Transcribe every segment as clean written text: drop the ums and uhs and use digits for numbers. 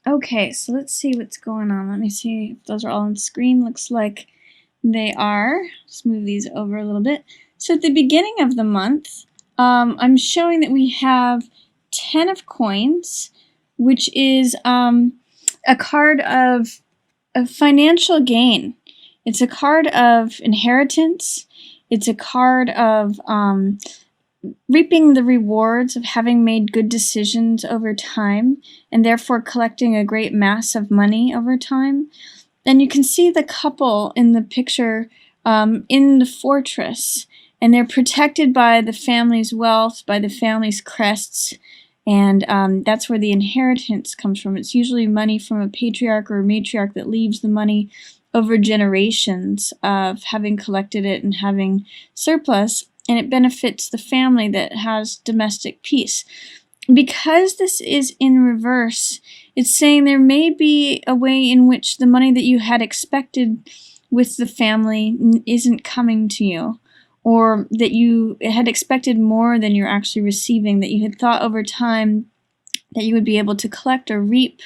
Okay, so let's see what's going on. Let me see if those are all on screen. Looks like they are. Just move these over a little bit. So at the beginning of the month, I'm showing that we have 10 of coins, which is a card of financial gain. It's a card of inheritance. It's a card of reaping the rewards of having made good decisions over time and therefore collecting a great mass of money over time. And you can see the couple in the picture in the fortress, and they're protected by the family's wealth, by the family's crests, and that's where the inheritance comes from. It's usually money from a patriarch or a matriarch that leaves the money over generations of having collected it and having surplus, and it benefits the family that has domestic peace. Because this is in reverse, it's saying there may be a way in which the money that you had expected with the family isn't coming to you, or that you had expected more than you're actually receiving, that you had thought over time that you would be able to collect or reap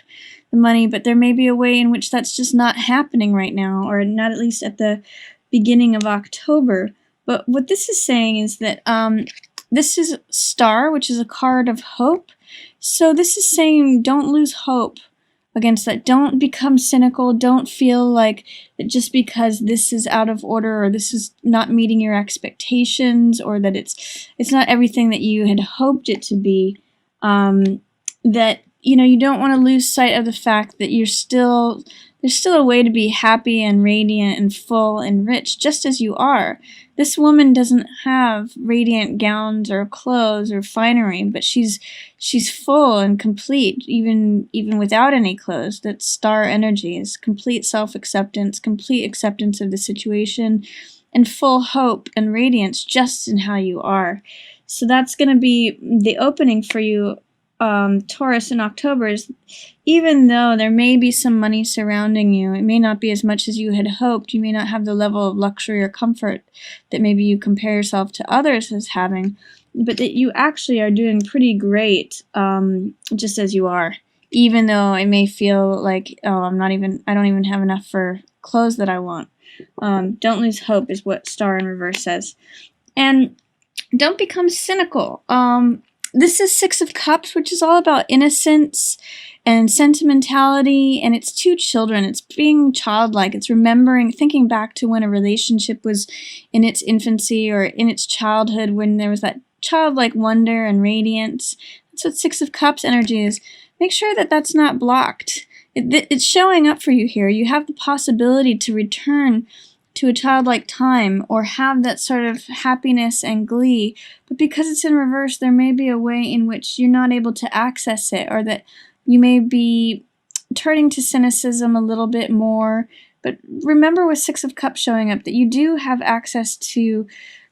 the money, but there may be a way in which that's just not happening right now, or not at least at the beginning of October. But what this is saying is that this is Star, which is a card of hope. So this is saying don't lose hope against that. Don't become cynical. Don't feel like that just because this is out of order or this is not meeting your expectations or that it's not everything that you had hoped it to be, that you don't want to lose sight of the fact that there's still a way to be happy and radiant and full and rich just as you are. This woman doesn't have radiant gowns or clothes or finery, but she's full and complete, even without any clothes. That Star energy is complete self-acceptance, complete acceptance of the situation, and full hope and radiance just in how you are. So that's going to be the opening for you, Taurus, in October. Is even though there may be some money surrounding you, it may not be as much as you had hoped. You may not have the level of luxury or comfort that maybe you compare yourself to others as having, but that you actually are doing pretty great, just as you are. Even though it may feel like, oh, I don't even have enough for clothes that I want. Don't lose hope is what Star in reverse says. And don't become cynical. This is Six of Cups, which is all about innocence and sentimentality, and it's two children. It's being childlike. It's remembering, thinking back to when a relationship was in its infancy or in its childhood, when there was that childlike wonder and radiance. That's what Six of Cups energy is. Make sure that that's not blocked. It's showing up for you here. You have the possibility to return to a childlike time or have that sort of happiness and glee, but because it's in reverse, there may be a way in which you're not able to access it, or that you may be turning to cynicism a little bit more. But remember, with Six of Cups showing up, that you do have access to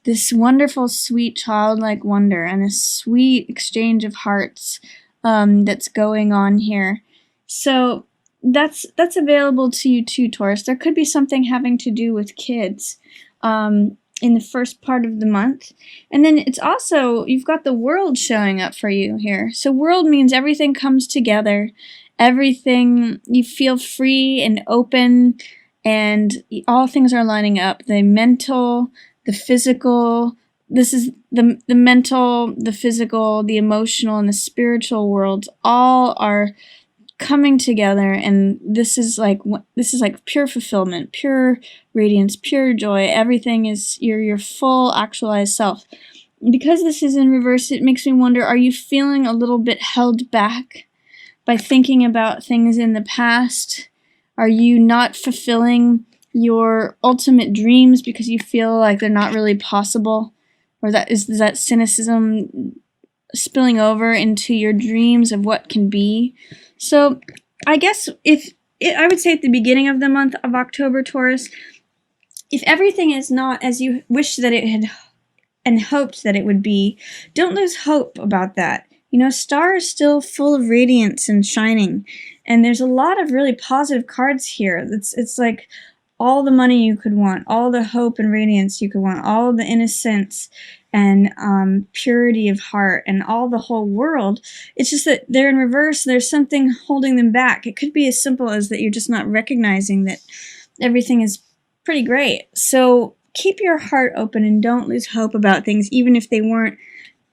this wonderful, sweet, childlike wonder and this sweet exchange of hearts that's going on here. So that's available to you too, Taurus. There could be something having to do with kids in the first part of the month. And then it's also, you've got the World showing up for you here. So World means everything comes together. Everything, you feel free and open, and all things are lining up. The mental, the physical, this is the mental, the physical, the emotional, and the spiritual worlds all are coming together, and this is like pure fulfillment, pure radiance, pure joy. Everything is your full actualized self. Because this is in reverse, it makes me wonder, are you feeling a little bit held back by thinking about things in the past? Are you not fulfilling your ultimate dreams because you feel like they're not really possible? Or is that cynicism spilling over into your dreams of what can be? So I guess I would say at the beginning of the month of October, Taurus, if everything is not as you wish that it had and hoped that it would be, don't lose hope about that. Star is still full of radiance and shining, and there's a lot of really positive cards here. It's like all the money you could want, all the hope and radiance you could want, all the innocence and purity of heart and all the whole world. It's just that they're in reverse. There's something holding them back. It could be as simple as that you're just not recognizing that everything is pretty great. So keep your heart open and don't lose hope about things, even if they weren't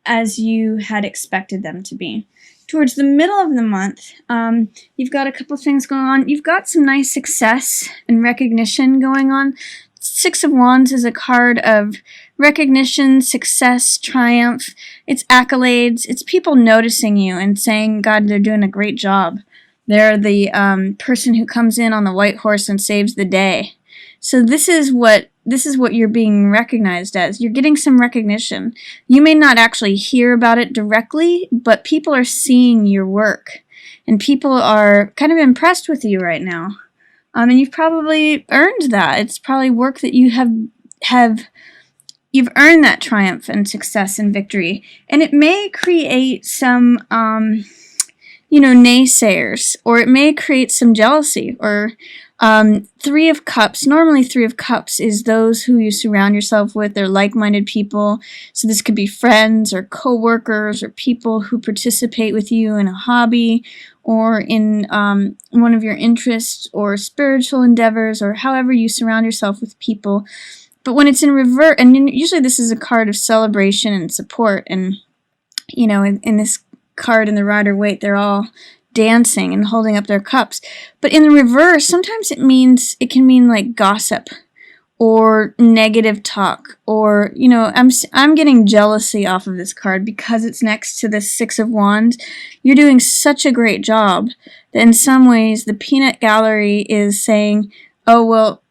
as you had expected them to be. Towards the middle of the month, you've got a couple things going on. You've got some nice success and recognition going on. Six of Wands is a card of recognition, success, triumph. It's accolades. It's people noticing you and saying, God, they're doing a great job. They're the person who comes in on the white horse and saves the day. So this is what you're being recognized as. You're getting some recognition. You may not actually hear about it directly, but people are seeing your work, and people are kind of impressed with you right now. And you've probably earned that. It's probably work that you you've earned that triumph and success and victory, and it may create some naysayers, or it may create some jealousy, or Three of Cups. Normally, Three of Cups is those who you surround yourself with. They're like-minded people. So this could be friends or co-workers or people who participate with you in a hobby or in one of your interests or spiritual endeavors, or however you surround yourself with people. But when it's in reverse, and usually this is a card of celebration and support, and in this card in the Rider-Waite, they're all dancing and holding up their cups. But in the reverse, sometimes it can mean like gossip or negative talk, or I'm getting jealousy off of this card because it's next to the Six of Wands. You're doing such a great job that in some ways the peanut gallery is saying, oh well,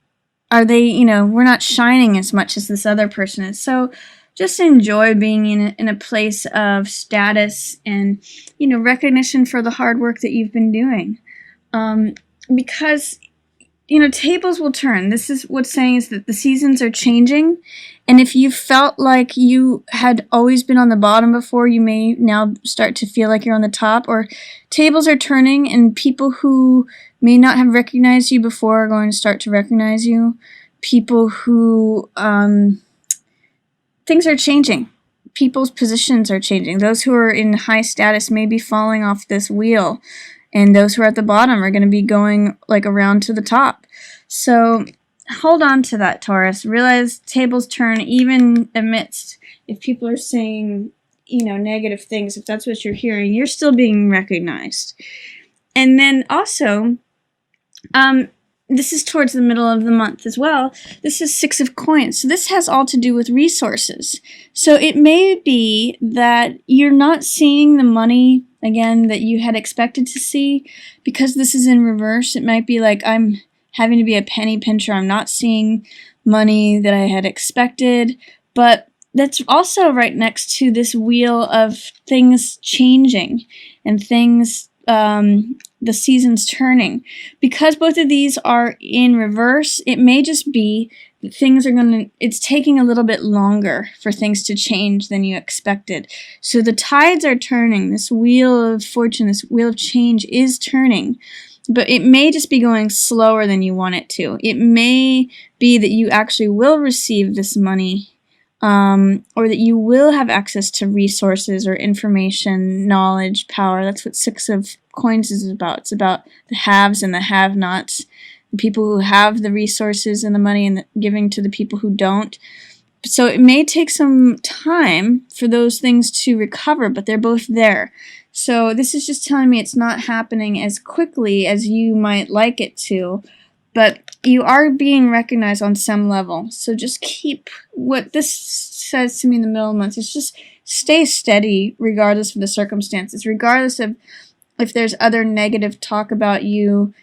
are they, we're not shining as much as this other person is. So just enjoy being in a place of status and, recognition for the hard work that you've been doing. Because, tables will turn. This is what's saying is that the seasons are changing. And if you felt like you had always been on the bottom before, you may now start to feel like you're on the top. Or tables are turning, and people who may not have recognized you before are going to start to recognize you. People who... things are changing. People's positions are changing. Those who are in high status may be falling off this wheel, and those who are at the bottom are going to be going like around to the top. So hold on to that, Taurus. Realize tables turn even amidst, if people are saying, negative things, if that's what you're hearing, you're still being recognized. And then also, this is towards the middle of the month as well. This is Six of Coins. So this has all to do with resources. So it may be that you're not seeing the money, again, that you had expected to see. Because this is in reverse, it might be like I'm having to be a penny pincher. I'm not seeing money that I had expected. But that's also right next to this wheel of things changing and things... the seasons turning. Because both of these are in reverse, it may just be that it's taking a little bit longer for things to change than you expected. So the tides are turning. This wheel of fortune, this wheel of change is turning. But it may just be going slower than you want it to. It may be that you actually will receive this money, or that you will have access to resources or information, knowledge, power. That's what Six of Coins is about. It's about the haves and the have-nots, the people who have the resources and the money, and giving to the people who don't. So it may take some time for those things to recover, but they're both there. So this is just telling me it's not happening as quickly as you might like it to, but you are being recognized on some level. So just keep, what this says to me in the middle of the month is just stay steady regardless of the circumstances, regardless of if there's other negative talk about you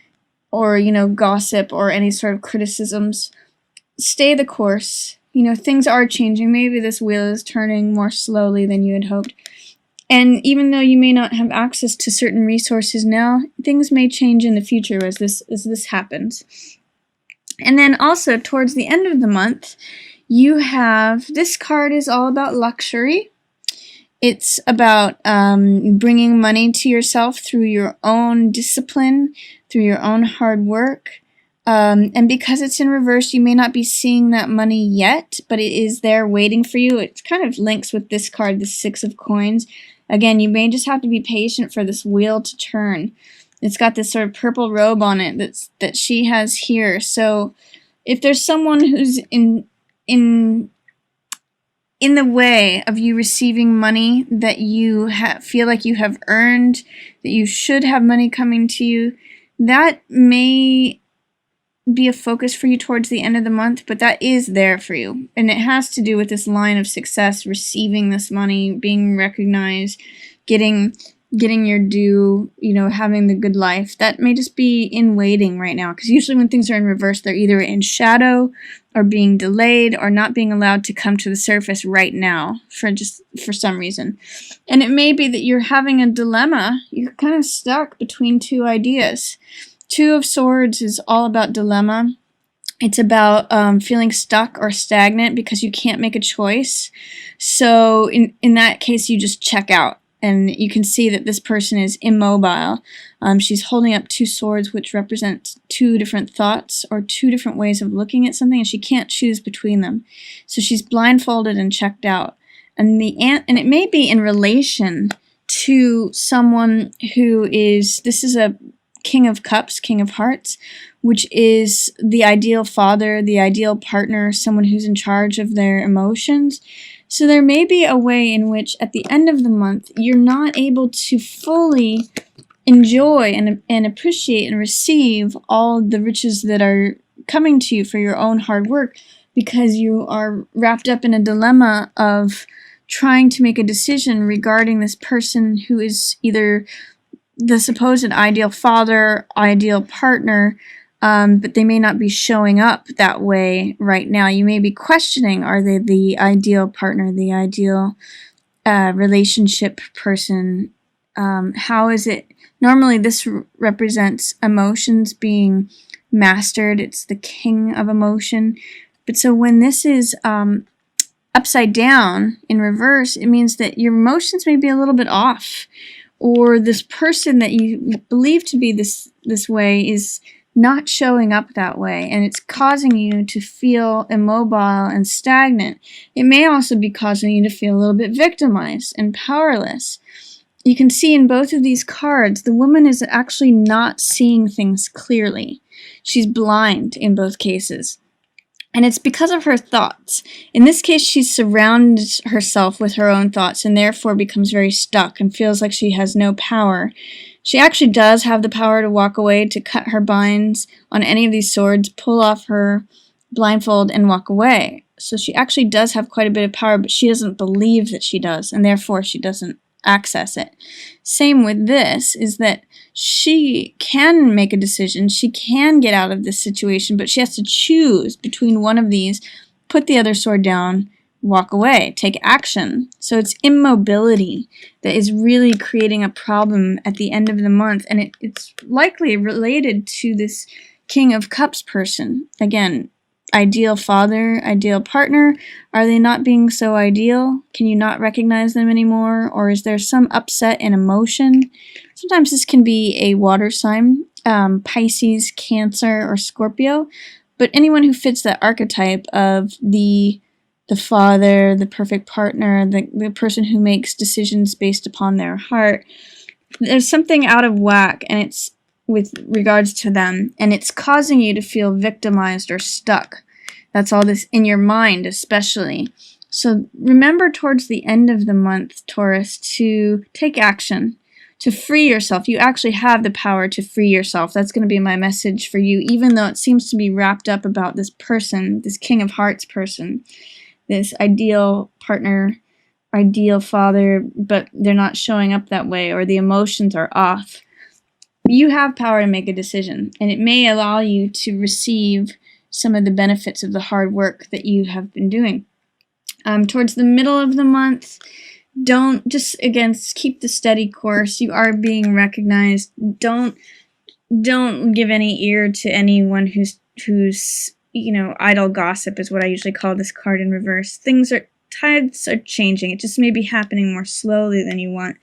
or, gossip or any sort of criticisms. Stay the course. Things are changing. Maybe this wheel is turning more slowly than you had hoped. And even though you may not have access to certain resources now, things may change in the future as this happens. And then also towards the end of the month, you have, this card is all about luxury. It's about bringing money to yourself through your own discipline, through your own hard work. And because it's in reverse, you may not be seeing that money yet, but it is there waiting for you. It kind of links with this card, the Six of Coins. Again, you may just have to be patient for this wheel to turn. It's got this sort of purple robe on it that she has here. So if there's someone who's in the way of you receiving money that you feel like you have earned, that you should have money coming to you, that may be a focus for you towards the end of the month, but that is there for you. And it has to do with this line of success, receiving this money, being recognized, getting your due, having the good life. That may just be in waiting right now, because usually when things are in reverse, they're either in shadow or being delayed or not being allowed to come to the surface right now for some reason. And it may be that you're having a dilemma. You're kind of stuck between two ideas. Two of Swords is all about dilemma. It's about feeling stuck or stagnant because you can't make a choice. So in that case, you just check out. And you can see that this person is immobile. She's holding up two swords, which represent two different thoughts or two different ways of looking at something, and she can't choose between them. So she's blindfolded and checked out. And it may be in relation to someone who this is a King of Cups, King of Hearts, which is the ideal father, the ideal partner, someone who's in charge of their emotions. So there may be a way in which at the end of the month, you're not able to fully enjoy and appreciate and receive all the riches that are coming to you for your own hard work, because you are wrapped up in a dilemma of trying to make a decision regarding this person who is either the supposed ideal father, ideal partner, but they may not be showing up that way right now. You may be questioning, are they the ideal partner, the ideal relationship person? How is it? Normally this represents emotions being mastered. It's the king of emotion. But so when this is upside down in reverse, it means that your emotions may be a little bit off, or this person that you believe to be this way is not showing up that way, and it's causing you to feel immobile and stagnant. It may also be causing you to feel a little bit victimized and powerless. You can see in both of these cards, the woman is actually not seeing things clearly. She's blind in both cases. And it's because of her thoughts. In this case, she surrounds herself with her own thoughts and therefore becomes very stuck and feels like she has no power. She actually does have the power to walk away, to cut her binds on any of these swords, pull off her blindfold, and walk away. So she actually does have quite a bit of power, but she doesn't believe that she does, and therefore she doesn't access it. Same with this, is that she can make a decision, she can get out of this situation, but she has to choose between one of these, put the other sword down, walk away, take action. So it's immobility that is really creating a problem at the end of the month, and it's likely related to this King of Cups person. Again, ideal father, ideal partner. Are they not being so ideal? Can you not recognize them anymore? Or is there some upset and emotion? Sometimes this can be a water sign, Pisces, Cancer, or Scorpio. But anyone who fits that archetype of the father, the perfect partner, the person who makes decisions based upon their heart, there's something out of whack, and it's with regards to them, and it's causing you to feel victimized or stuck. That's all this in your mind, especially. So remember towards the end of the month, Taurus, to take action, to free yourself. You actually have the power to free yourself. That's going to be my message for you, even though it seems to be wrapped up about this person, this King of Hearts person, this ideal partner, ideal father, but they're not showing up that way, or the emotions are off. You have power to make a decision, and it may allow you to receive some of the benefits of the hard work that you have been doing. Towards the middle of the month, again, keep the steady course. You are being recognized. Don't give any ear to anyone who's idle gossip is what I usually call this card in reverse. Tides are changing. It just may be happening more slowly than you want.